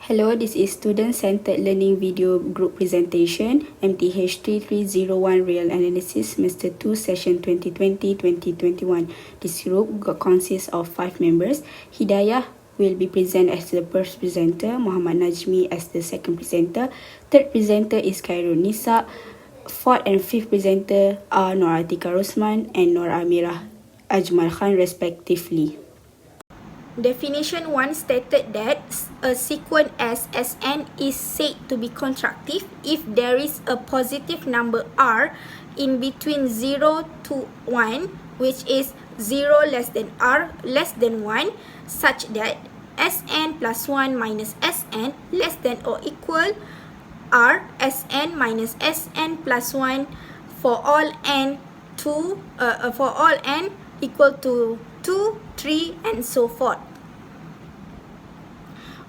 Hello, this is Student-Centered Learning Video Group Presentation, MTH3301 Real Analysis, Semester 2, Session 2020-2021. This group consists of 5 members. Hidayah will be present as the first presenter, Mohamad Najmi as the second presenter. Third presenter is Khairul Nisa. Fourth and fifth presenter are Noratika Rusman and Amirah Ajmal respectively. Definition 1 stated that a sequence as Sn is said to be contractive if there is a positive number r in between 0 to 1, which is 0 less than r less than 1, such that Sn plus 1 minus Sn less than or equal r Sn minus Sn plus 1 for all n equal to 2, 3, and so forth.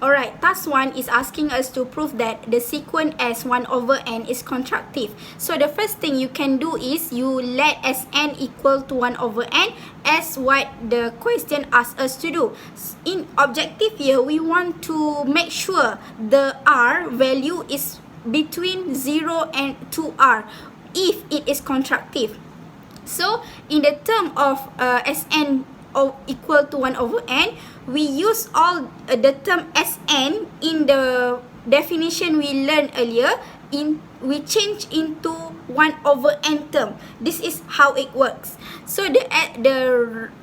Alright, task 1 is asking us to prove that the sequence as 1 over n is contractive. So the first thing you can do is you let Sn equal to 1 over n as what the question asks us to do. In objective here, we want to make sure the r value is between 0 and 2r if it is contractive. So in the term of Sn equal to 1 over n, we use all the term Sn in the definition we learned earlier. We change into 1 over n term. This is how it works. So the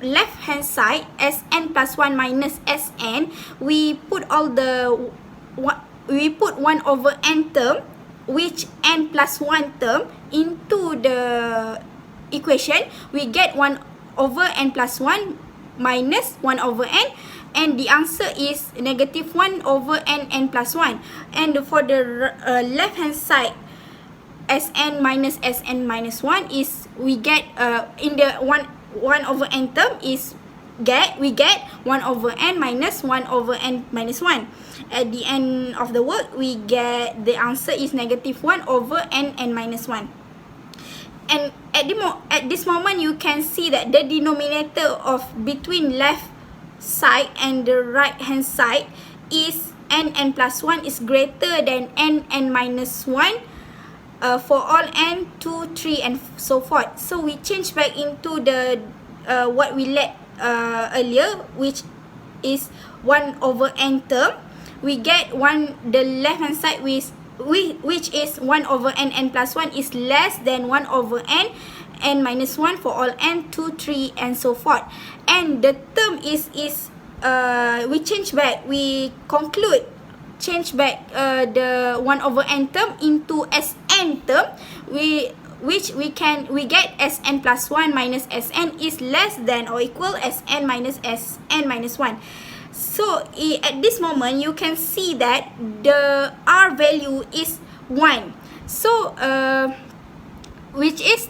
left hand side, Sn plus 1 minus Sn, we put 1 over n term, which n plus 1 term, into the equation. We get 1 over n plus 1 minus 1 over n, and the answer is negative 1 over n plus 1. And for the left hand side, Sn minus 1 is we get in the 1 over n term is we get 1 over n minus 1 over n minus 1. At the end of the work, we get the answer is negative 1 over n minus 1. And at this moment, you can see that the denominator of between left side and the right hand side is n plus 1 is greater than n minus 1 for all n, 2, 3, and so forth. So we change back into the what we let earlier, which is 1 over n term. We get the left hand side which is 1 over n plus 1 is less than 1 over n minus 1 for all n, 2, 3, and so forth. And the term is we change back, change back the 1 over n term into Sn term, which we get Sn plus 1 minus Sn is less than or equal Sn minus Sn minus 1. So at this moment, you can see that the r value is 1. So which is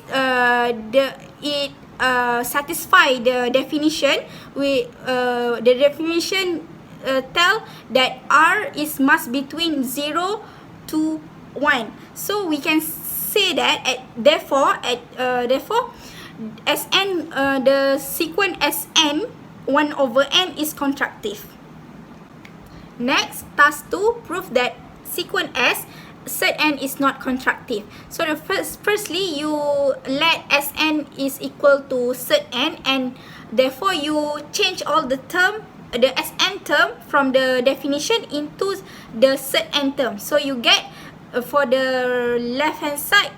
satisfy the definition. The definition tell that r is must between 0 to 1. So we can say that therefore Sn the sequence Sn 1 over n is contractive. Next, task 2, prove that sequence S set n is not contractive. So the firstly, you let Sn is equal to set n, and therefore you change all the Sn term from the definition into the set n term. So you get for the left hand side,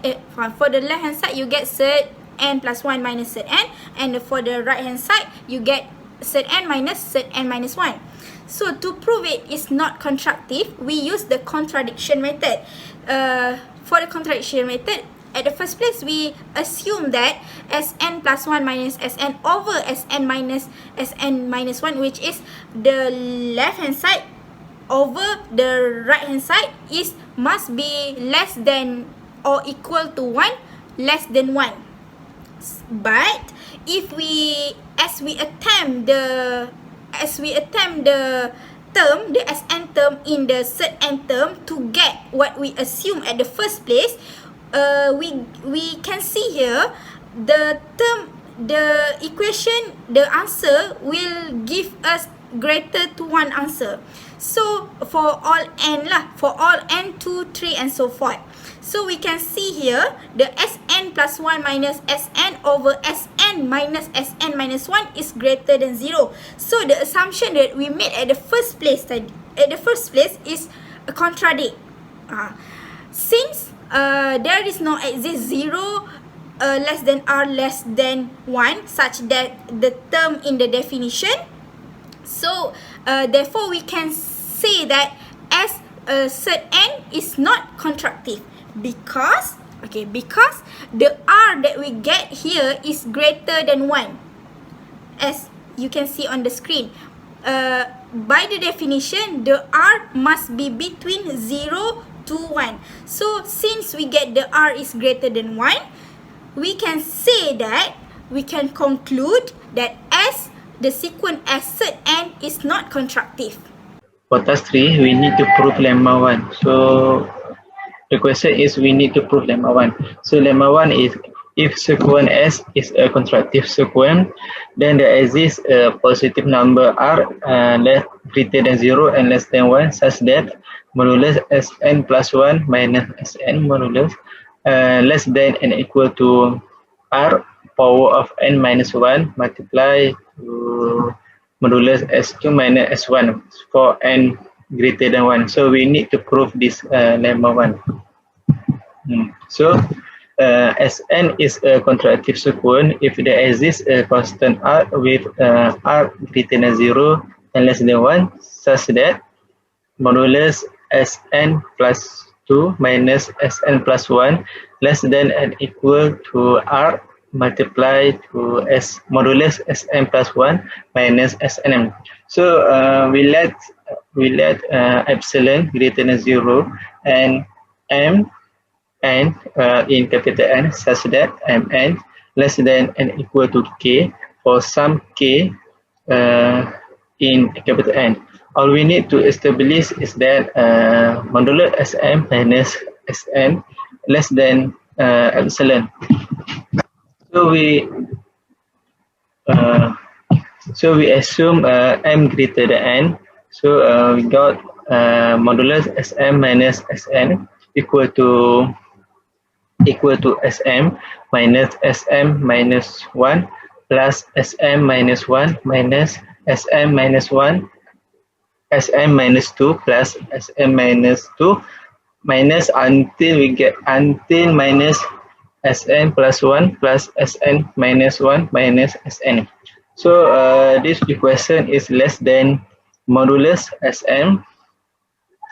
you get set n plus 1 minus set n, and for the right hand side you get set n minus 1. So to prove it is not contractive, we use the contradiction method. For the contradiction method, at the first place, we assume that Sn plus 1 minus Sn over Sn minus 1, which is the left hand side over the right hand side, must be less than or equal to 1, less than 1. But if as we attempt the term, the Sn term in the set n term to get what we assume at the first place, we can see here the equation, the answer will give us greater to 1 answer. So for all n lah, for all n 2, 3 and so forth. So we can see here the Sn plus 1 minus Sn over Sn minus Sn minus 1 is greater than 0. So the assumption that we made at the first place is a contradict. Since there is no exist 0 less than r less than 1 such that the term in the definition, so therefore we can say that S cert n is not contractive because the r that we get here is greater than 1, as you can see on the screen. By the definition, the r must be between 0 to 1. So since we get the r is greater than 1, we can say that, we can conclude that S, the sequence S cert n is not contractive. For task 3, we need to prove lemma 1. So the question is we need to prove lemma 1. So lemma 1 is if sequence S is a contractive sequence, then there exists a positive number R greater than 0 and less than 1 such that modulus Sn plus 1 minus Sn modulus less than and equal to R power of n minus 1 multiply to modulus S2 minus S1 for n greater than 1. So we need to prove this lemma 1. So Sn is a contractive sequence if there exists a constant R with R greater than 0 and less than 1 such that modulus Sn plus 2 minus Sn plus 1 less than and equal to R multiply to S modulus Sn plus 1 minus Sn. So we let epsilon greater than 0 and m and in capital N such that mn less than and equal to k for some k in capital N. All we need to establish is that modulo Sm minus Sn less than epsilon. So we assume m greater than n. So we got modulus Sm minus Sn equal to Sm minus Sm minus 1 plus Sm minus 1 minus Sm minus 1 Sm minus 2 plus Sm minus 2 minus until minus Sn plus 1 plus Sn minus 1 minus Sn. So this equation is less than modulus Sm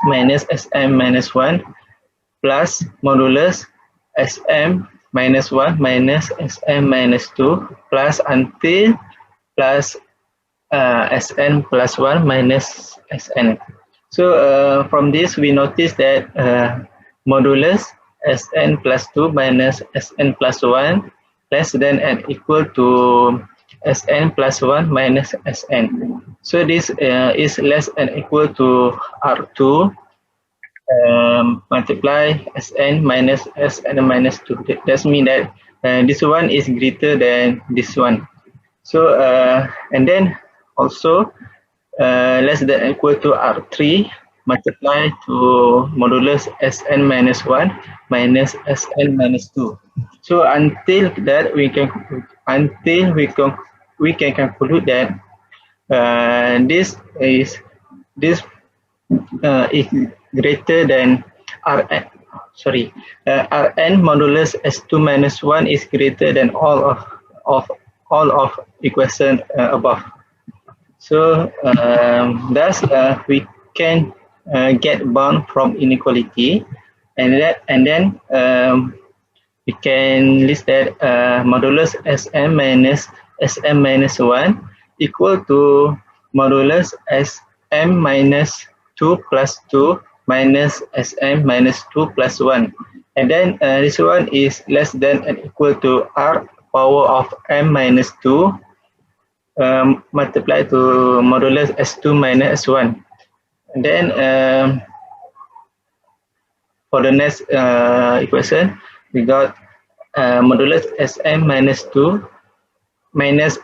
minus Sm minus 1 plus modulus Sm minus 1 minus Sm minus 2 plus until plus Sn plus 1 minus Sn. So from this we notice that modulus Sn plus 2 minus Sn plus 1 less than and equal to Sn plus 1 minus Sn. So this is less and equal to R2 multiply Sn minus Sn minus 2. That means that this one is greater than this one. So and then also less than or equal to R3 multiply to modulus Sn minus 1 minus Sn minus 2. So until that we can conclude that this is greater than Rn. Rn modulus S2 minus 1 is greater than all of equation above. So thus we can get bound from inequality, and then we can list that modulus Sm minus Sm minus 1 equal to modulus Sm minus 2 plus 2 minus Sm minus 2 plus 1, and then this one is less than and equal to R power of m minus 2 multiply to modulus S2 minus S1. And then for the next equation we got modulus Sm minus 2 minus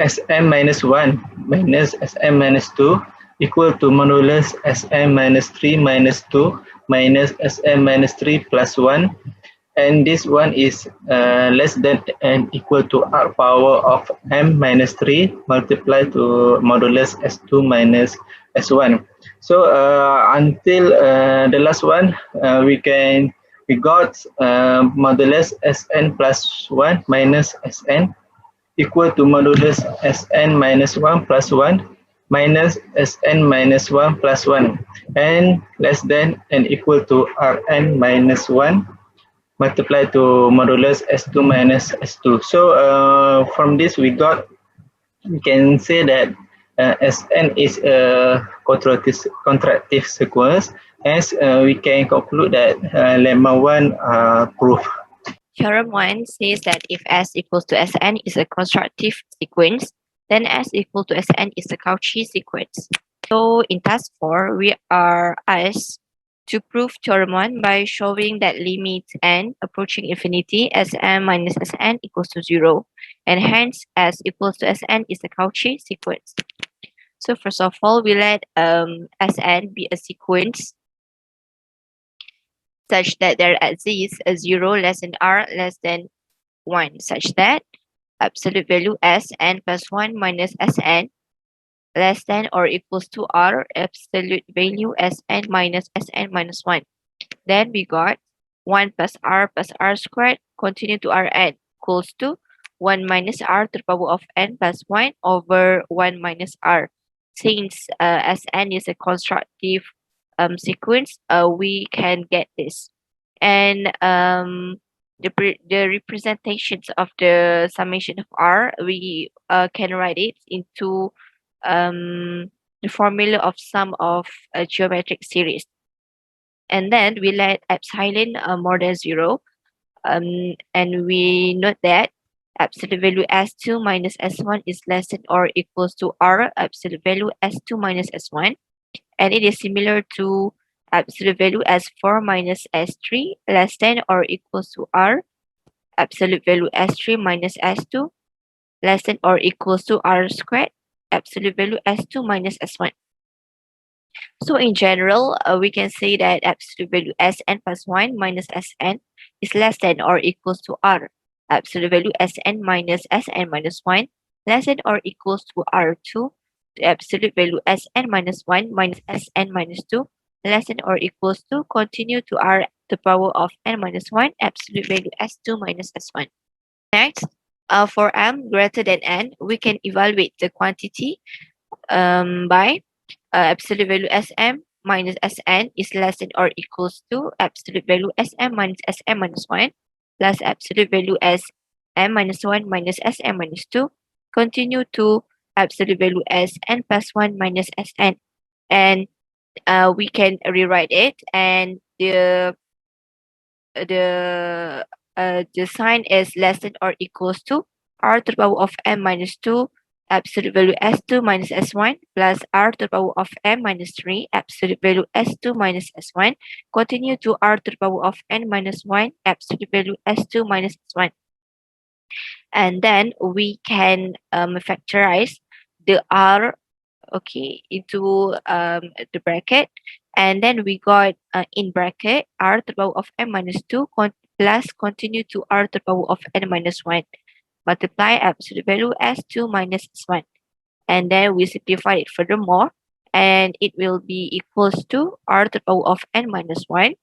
Sm minus 1 minus Sm minus 2 equal to modulus Sn minus 3 minus 2 minus Sn minus 3 plus 1, and this one is less than and equal to r power of m minus 3 multiplied to modulus S2 minus S1. So until the last one, we got modulus Sn plus 1 minus Sn equal to modulus Sn minus 1 plus 1 minus Sn minus 1 plus 1, and less than and equal to Rn minus 1 multiplied to modulus S2 minus S2. So from this we can say that Sn is a contractive sequence, hence we can conclude that lemma 1 proof. Theorem 1 says that if S equals to Sn is a constructive sequence, then S equal to Sn is a Cauchy sequence. So in task 4, we are asked to prove theorem 1 by showing that limit n approaching infinity Sn minus Sn equals to 0, and hence S equals to Sn is a Cauchy sequence. So first of all, we let Sn be a sequence such that there exists a 0 less than r less than 1, such that absolute value Sn plus 1 minus Sn less than or equals to r absolute value Sn minus 1. Then we got 1 plus r squared continue to Rn equals to 1 minus r to the power of n plus 1 over 1 minus r. Since Sn is a constructive sequence, we can get this. And the representations of the summation of r, we can write it into the formula of sum of a geometric series. And then we let epsilon more than 0, and we note that absolute value S2 minus S1 is less than or equals to R absolute value S2 minus S1, and it is similar to absolute value S4 minus S3 less than or equals to R absolute value S3 minus S2 less than or equals to R squared absolute value S2 minus S1. So in general, we can say that absolute value Sn plus 1 minus Sn is less than or equals to R. Absolute value Sn minus 1 less than or equals to R2. The absolute value Sn minus 1 minus Sn minus 2 less than or equals to continue to R to the power of n minus 1 absolute value S2 minus S1. Next, for m greater than n, we can evaluate the quantity by absolute value Sm minus Sn is less than or equals to absolute value Sm minus Sm minus 1 plus absolute value Sm minus 1 minus Sm minus 2 continue to absolute value Sn plus 1 minus Sn. And we can rewrite it, and the sign is less than or equals to r to the power of m minus 2 absolute value S2 minus S1 plus r to the power of m minus 3 absolute value S2 minus S1 continue to r to the power of n minus 1 absolute value S2 minus S1. And then we can factorize the r into the bracket, and then we got in bracket r to the power of m minus 2 plus continue to r to the power of n minus 1 multiply absolute value S2 minus S1. And then we simplify it furthermore, and it will be equals to r to the power of n minus 1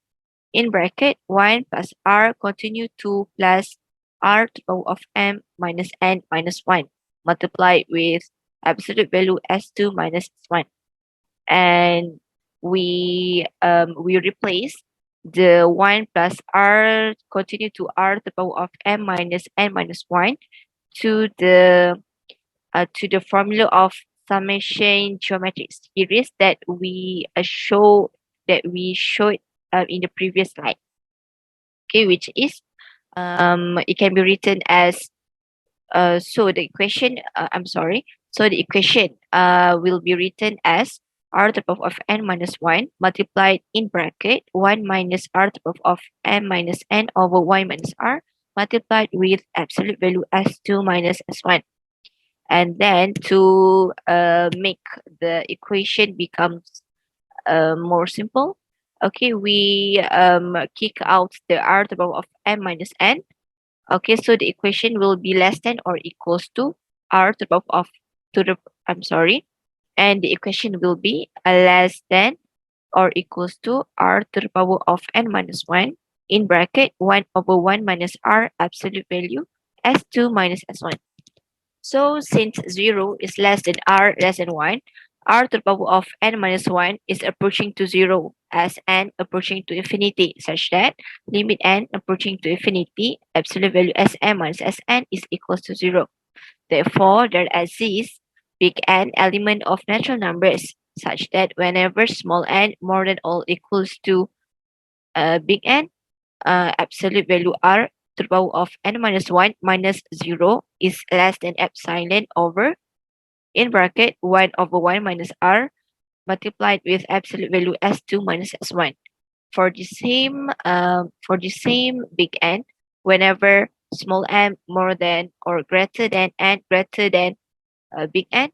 in bracket 1 plus r continue to plus r to the power of m minus n minus 1 multiplied with absolute value S2 minus S1. And we replace the 1 plus r continue to r to the power of m minus n minus 1 to the formula of summation geometric series that we showed in the previous slide. Okay, which is it can be written as so the equation will be written as r to the power of n minus 1 multiplied in bracket 1 minus r to the power of m minus n over 1 minus r multiplied with absolute value S2 minus S1. And then to make the equation becomes more simple, okay, we kick out the r to the power of m minus n. Okay, so the equation will be less than or equals to r to the power of to the I'm sorry, and the equation will be less than or equals to r to the power of n minus 1 in bracket 1 over 1 minus r absolute value s2 minus s1. So since 0 is less than r less than 1, r to the power of n minus 1 is approaching to 0 as n approaching to infinity, such that limit n approaching to infinity absolute value Sn minus Sn is equals to 0. Therefore, there exists big N element of natural numbers such that whenever small n more than or equals to big N, absolute value r to the power of n minus 1 minus 0 is less than epsilon over in bracket 1 over 1 minus r multiplied with absolute value s2 minus s1. For the same big N, whenever small n more than or greater than n greater than big N,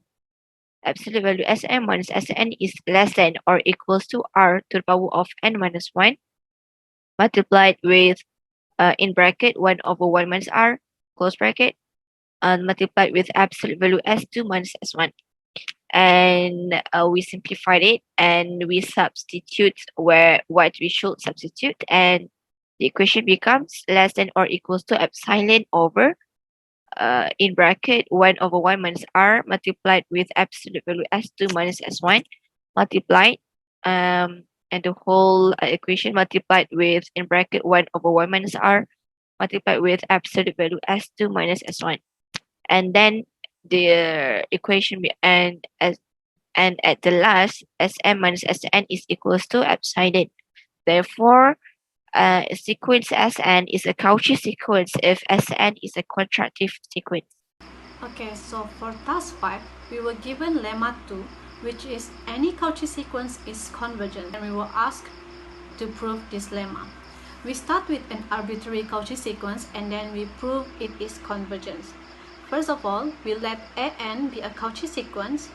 absolute value Sn minus Sn is less than or equals to r to the power of n minus 1 multiplied with in bracket 1 over 1 minus r close bracket and multiplied with absolute value s2 minus s1. And we simplified it and we substitute where what we should substitute, and the equation becomes less than or equals to epsilon over in bracket 1 over 1 minus r multiplied with absolute value s2 minus s1 multiplied and the whole equation multiplied with in bracket 1 over 1 minus r multiplied with absolute value s2 minus s1. And then the equation and at the last Sn minus Sn is equals to epsilon. Therefore, sequence Sn is a Cauchy sequence if Sn is a contractive sequence. Okay, so for task 5, we were given lemma 2, which is any Cauchy sequence is convergent, and we were asked to prove this lemma. We start with an arbitrary Cauchy sequence and then we prove it is convergent. First of all, we let An be a Cauchy sequence,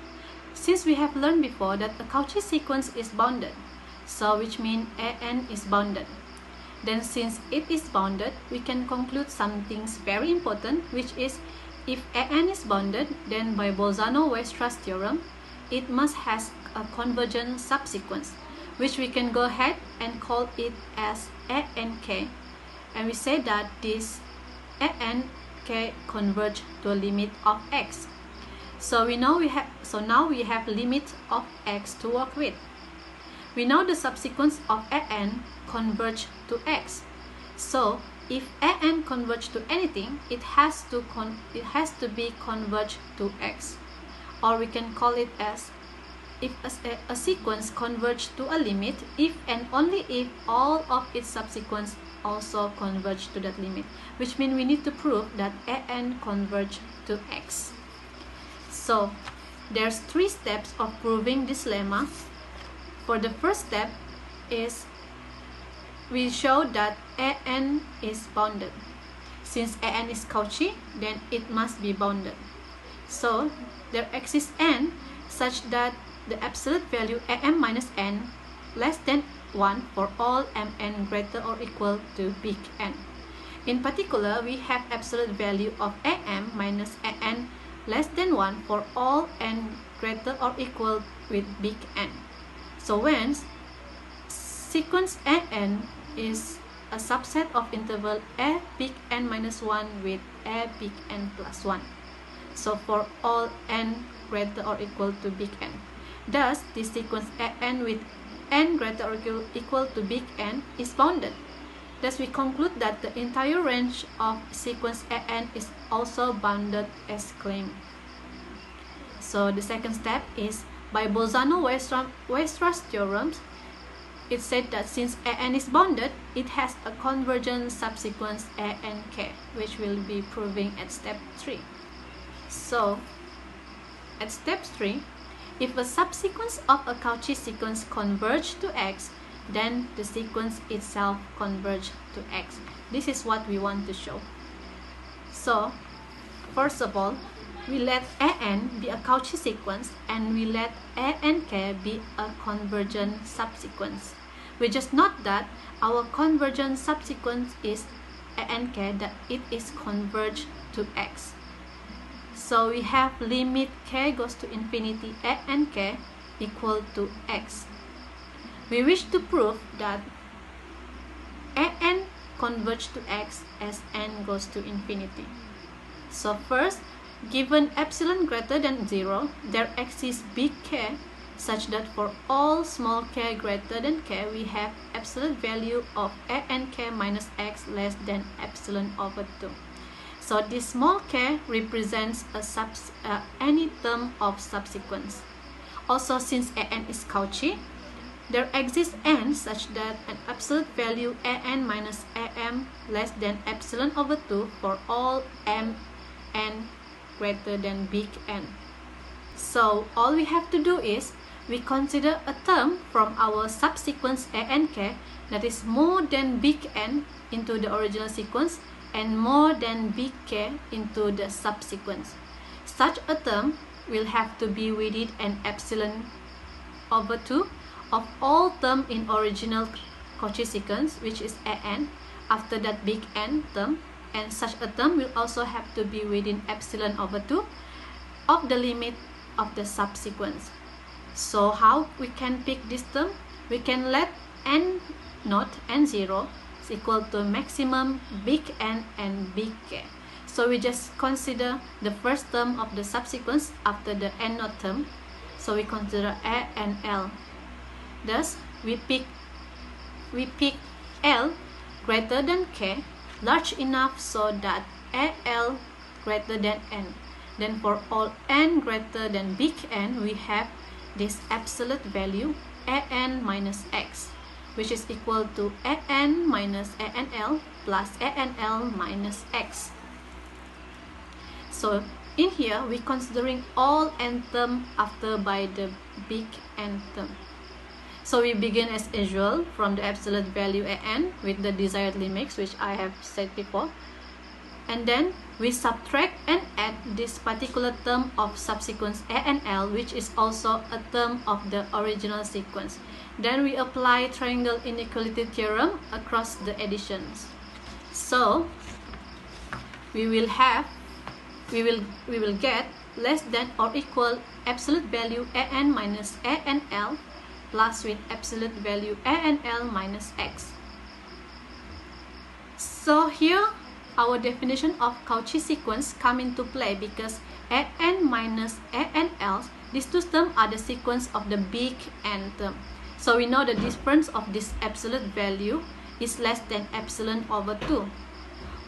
since we have learned before that a Cauchy sequence is bounded, so which means An is bounded. Then since it is bounded, we can conclude something very important, which is if An is bounded, then by Bolzano-Weierstrass theorem, it must have a convergent subsequence, which we can go ahead and call it as Ank, and we say that this Ank converge to a limit of x. So now we have limit of x to work with. We know the subsequence of An converge to x. So if An converge to anything, it has to be converged to x, or we can call it as if a sequence converge to a limit if and only if all of its subsequents also converge to that limit, which means we need to prove that An converge to x. So there's 3 steps of proving this lemma. For the first step is we show that An is bounded. Since An is Cauchy, then it must be bounded. So there exists n such that the absolute value Am minus n less than 1 for all Mn greater or equal to big N. In particular, we have absolute value of Am minus An less than 1 for all n greater or equal with big N. So when sequence An is a subset of interval A big N minus 1 with A big N plus 1. So for all n greater or equal to big N. Thus, this sequence An with n greater or equal to big N is bounded. Thus, we conclude that the entire range of sequence An is also bounded as claimed. So the second step is by Bolzano-Weierstrass theorems. It said that since An is bounded, it has a convergent subsequence Ank, which we'll be proving at step 3. So at step 3, if a subsequence of a Cauchy sequence converge to x, then the sequence itself converge to x. This is what we want to show. So first of all, we let an be a Cauchy sequence and we let and k be a convergent subsequence. We just note that our convergent subsequence is and k, that it is converged to x. So we have limit k goes to infinity and k equal to x. We wish to prove that an converge to x as n goes to infinity. So first, given epsilon greater than 0, there exists big K such that for all small k greater than k, we have absolute value of an k minus x less than epsilon over 2. So this small k represents any term of subsequence. Also, since an is Cauchy, there exists n such that an absolute value an minus am less than epsilon over 2 for all m n greater than big N. So all we have to do is we consider a term from our subsequence and k that is more than big N into the original sequence and more than big K into the subsequence. Such a term will have to be within an epsilon over 2 of all term in original Cauchy sequence, which is an, after that big N term, and such a term will also have to be within epsilon over 2 of the limit of the subsequence. So how we can pick this term? We can let n naught n0 is equal to maximum big N and big K. So we just consider the first term of the subsequence after the n naught term. So we consider A and L. Thus we pick L greater than K large enough so that AL greater than N. Then for all n greater than big N, we have this absolute value an minus x, which is equal to an minus anl plus anl minus x. So in here, we considering all n term after by the big N term. So we begin as usual from the absolute value an with the desired limits, which I have said before. And then we subtract and add this particular term of subsequence a and l, which is also a term of the original sequence. Then we apply triangle inequality theorem across the additions. So we will get less than or equal absolute value an minus a and l plus with absolute value a and l minus x. So here our definition of Cauchy sequence come into play because an minus a and l, these two terms are the sequence of the big N term. So we know the difference of this absolute value is less than epsilon over 2.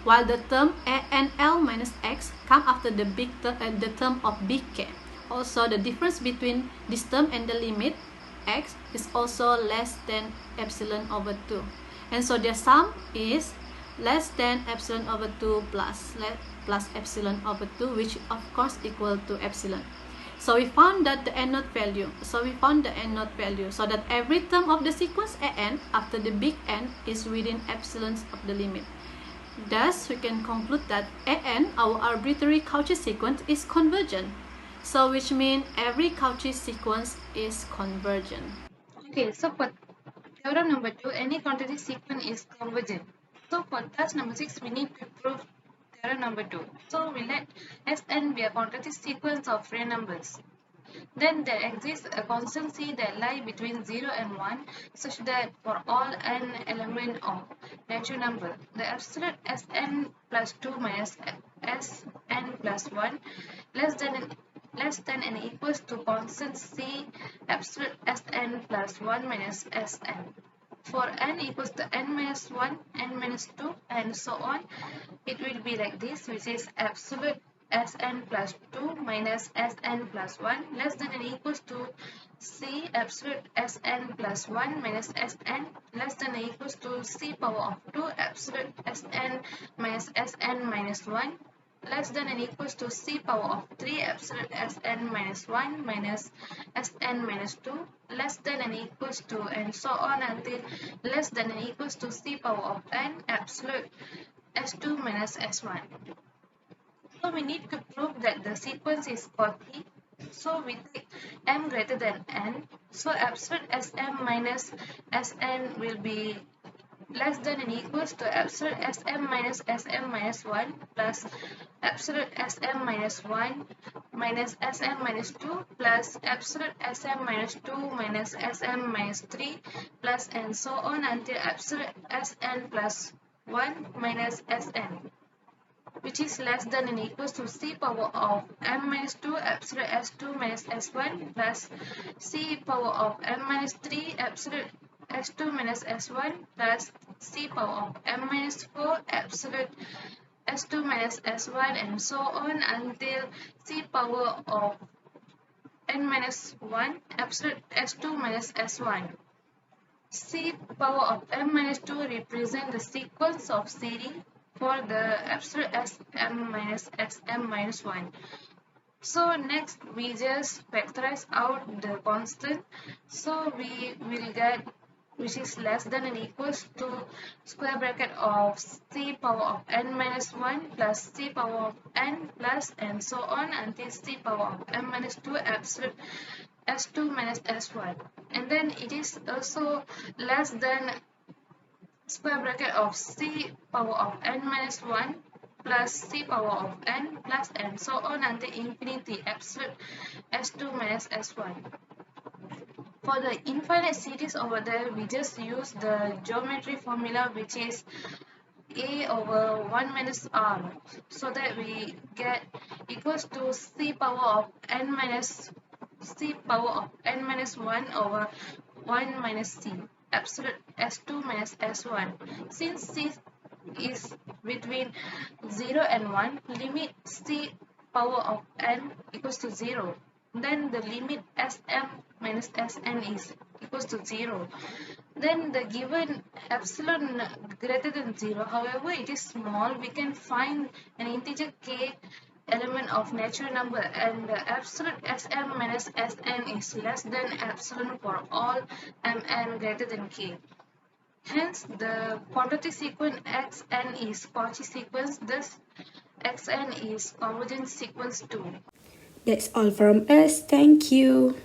While the term a and l minus x come after the the term of big K. Also, the difference between this term and the limit x is also less than epsilon over 2. And so their sum is less than epsilon over 2 plus epsilon over 2, which of course equal to epsilon. So we found that the n naught value. So that every term of the sequence an after the big N is within epsilons of the limit. Thus, we can conclude that an, our arbitrary Cauchy sequence, is convergent. So which means every Cauchy sequence is convergent. Okay, so for theorem number 2, any quantity sequence is convergent. So for task number 6, we need to prove theorem number 2. So we let Sn be a quantity sequence of real numbers. Then there exists a constant C that lies between 0 and 1 such that for all n element of natural number, the absolute Sn plus 2 minus Sn plus 1 less than and equals to constant C absolute Sn plus 1 minus Sn. For n equals to n minus 1, n minus 2, and so on, it will be like this, which is absolute Sn plus 2 minus Sn plus 1 less than and equals to C absolute Sn plus 1 minus Sn less than and equals to C power of 2 absolute Sn minus Sn minus 1 less than and equals to C power of 3 absolute Sn minus 1 minus Sn minus 2 less than and equals to, and so on until less than and equals to C power of n absolute S2 minus S1. So we need to prove that the sequence is Cauchy. So we take m greater than n. So absolute Sm minus Sn will be less than and equals to absolute Sm minus Sm minus 1 plus absolute Sm minus 1 minus Sm minus 2 plus absolute Sm minus 2 minus Sm minus 3 plus and so on until absolute Sn plus 1 minus Sn, which is less than and equals to c power of m minus 2 absolute s2 minus s1 plus c power of m minus 3 absolute s2 minus s1 plus c power of m minus 4 absolute s2 minus s1 and so on until c power of n minus 1 absolute s2 minus s1. C power of m minus 2 represent the sequence of series for the absolute Sm minus Sm minus 1. So next we just factorize out the constant. So we will get, which is less than and equals to square bracket of c power of n minus 1 plus c power of n plus and so on until c power of m minus 2 absolute s2 minus s1, and then it is also less than square bracket of c power of n minus 1 plus c power of n plus and so on until infinity absolute s2 minus s1. For the infinite series over there, we just use the geometry formula, which is a over 1 minus r, so that we get equals to c power of n minus 1 over 1 minus c absolute s2 minus s1. Since c is between 0 and 1, limit c power of n equals to 0. Then the limit Sm minus Sn is equals to 0. Then the given epsilon greater than 0, however it is small, we can find an integer k element of natural number, and the absolute Sm minus Sn is less than epsilon for all Mn greater than k. Hence, the quantity sequence Xn is Cauchy sequence, thus Xn is convergence sequence too. That's all from us. Thank you.